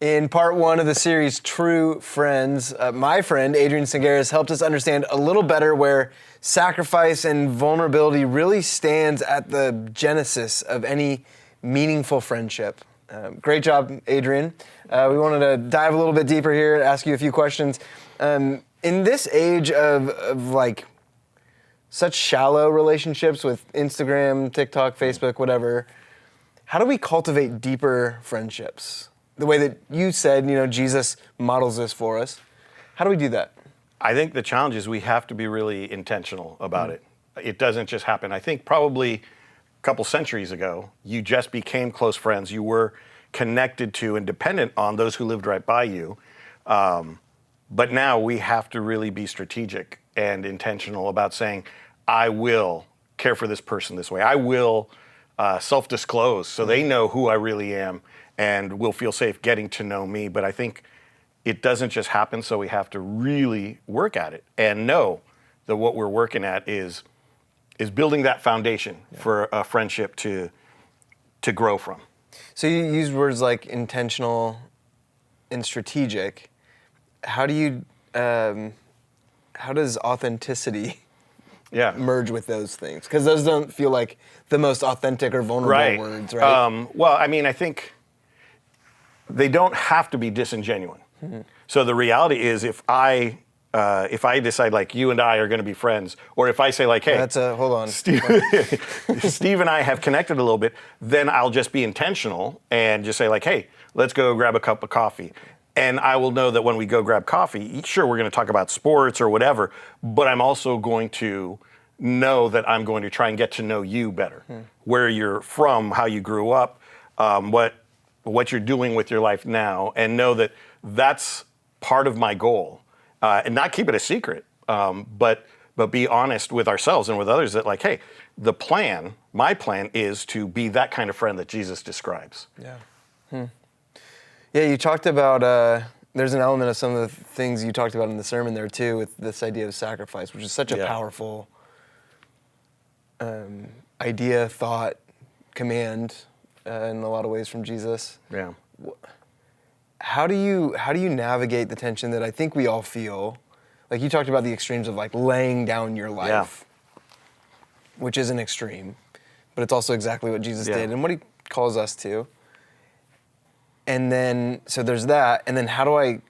In part one of the series, True Friends, my friend, Adrian Singaris, helped us understand a little better where sacrifice and vulnerability really stands at the genesis of any meaningful friendship. Great job, Adrian. We wanted to dive a little bit deeper here, ask you a few questions. In this age of like such shallow relationships with Instagram, TikTok, Facebook, whatever, how do we cultivate deeper friendships? The way that you said, Jesus models this for us. How do we do that? I think the challenge is we have to be really intentional about it. It doesn't just happen. I think probably a couple centuries ago, you just became close friends. You were connected to and dependent on those who lived right by you. But now we have to really be strategic and intentional about saying, I will care for this person this way. I will self-disclose so they know who I really am and will feel safe getting to know me. But I think it doesn't just happen, so we have to really work at it and know that what we're working at is building that foundation for a friendship to grow from. So you use words like intentional and strategic. How does authenticity merge with those things? Because those don't feel like the most authentic or vulnerable words, right? Well, I mean, I think they don't have to be disingenuous. Mm-hmm. So the reality is, if I decide like you and I are going to be friends, or if I say like, hey, hold on, Steve and I have connected a little bit, then I'll just be intentional and just say like, hey, let's go grab a cup of coffee. And I will know that when we go grab coffee, sure, we're going to talk about sports or whatever, but I'm also going to know that I'm going to try and get to know you better, where you're from, how you grew up, what you're doing with your life now, and know that that's part of my goal. And not keep it a secret, but be honest with ourselves and with others that like, hey, my plan is to be that kind of friend that Jesus describes. Yeah. Yeah, you talked about, there's an element of some of the things you talked about in the sermon there too, with this idea of sacrifice, which is such a powerful idea, thought, command in a lot of ways from Jesus. Yeah. How do you navigate the tension that I think we all feel? Like you talked about the extremes of like laying down your life, which is an extreme, but it's also exactly what Jesus did and what he calls us to. And then, so there's that, and then how do I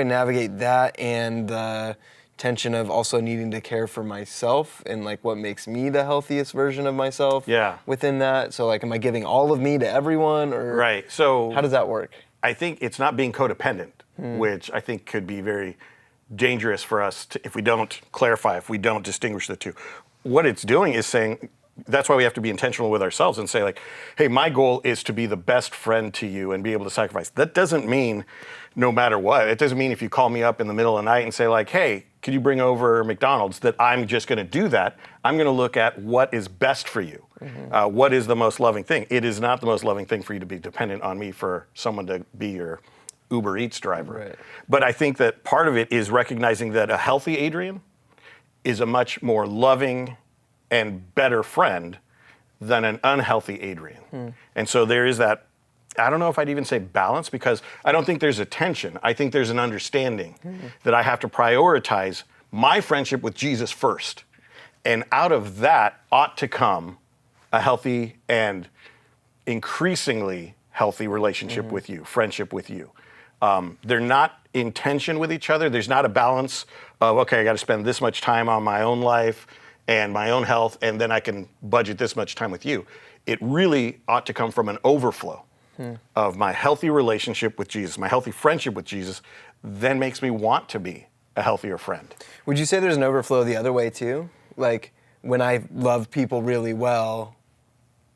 navigate that and the tension of also needing to care for myself and like what makes me the healthiest version of myself within that? So like, am I giving all of me to everyone, or right? So how does that work? I think it's not being codependent, which I think could be very dangerous for us if we don't clarify, if we don't distinguish the two. What it's doing is saying, that's why we have to be intentional with ourselves and say like, hey, my goal is to be the best friend to you and be able to sacrifice. That doesn't mean no matter what. It doesn't mean if you call me up in the middle of the night and say like, hey, could you bring over McDonald's, that I'm just going to do that. I'm going to look at what is best for you. What is the most loving thing? It is not the most loving thing for you to be dependent on me for someone to be your Uber Eats driver. Right. But I think that part of it is recognizing that a healthy Adrian is a much more loving and better friend than an unhealthy Adrian. And so there is that, I don't know if I'd even say balance, because I don't think there's a tension. I think there's an understanding that I have to prioritize my friendship with Jesus first. And out of that ought to come a healthy and increasingly healthy relationship with you, friendship with you. They're not in tension with each other. There's not a balance of, okay, I got to spend this much time on my own life and my own health, and then I can budget this much time with you. It really ought to come from an overflow of my healthy relationship with Jesus, my healthy friendship with Jesus, then makes me want to be a healthier friend. Would you say there's an overflow the other way too? Like when I love people really well,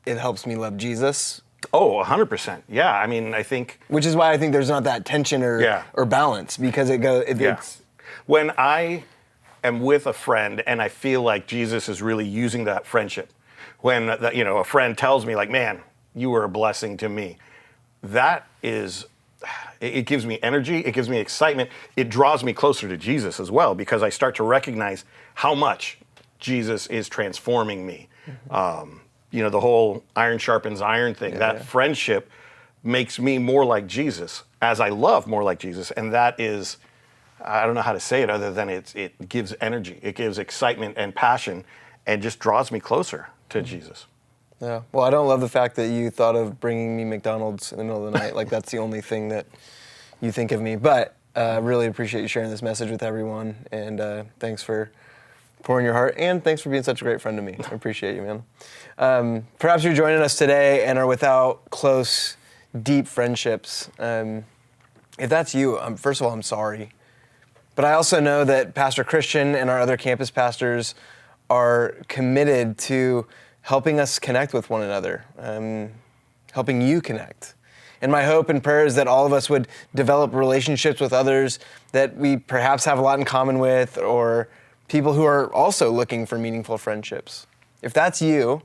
it helps me love Jesus? Oh, 100%. Yeah, I mean, I think... Which is why I think there's not that tension or balance, because it's... When I am with a friend and I feel like Jesus is really using that friendship, when a friend tells me like, man, you were a blessing to me, that is, it gives me energy, it gives me excitement, it draws me closer to Jesus as well, because I start to recognize how much Jesus is transforming me. The whole iron sharpens iron thing, friendship makes me more like Jesus as I love more like Jesus. And that is, I don't know how to say it other than it gives energy. It gives excitement and passion and just draws me closer to Jesus. Yeah. Well, I don't love the fact that you thought of bringing me McDonald's in the middle of the night. Like, that's the only thing that you think of me. But I really appreciate you sharing this message with everyone. And thanks for pouring your heart. And thanks for being such a great friend to me. I appreciate you, man. Perhaps you're joining us today and are without close, deep friendships. If that's you, first of all, I'm sorry. But I also know that Pastor Christian and our other campus pastors are committed to helping us connect with one another, helping you connect. And my hope and prayer is that all of us would develop relationships with others that we perhaps have a lot in common with, or people who are also looking for meaningful friendships. If that's you,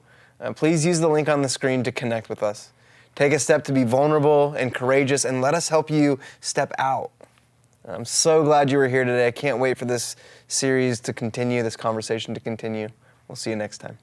please use the link on the screen to connect with us. Take a step to be vulnerable and courageous, and let us help you step out. I'm so glad you were here today. I can't wait for this series to continue, this conversation to continue. We'll see you next time.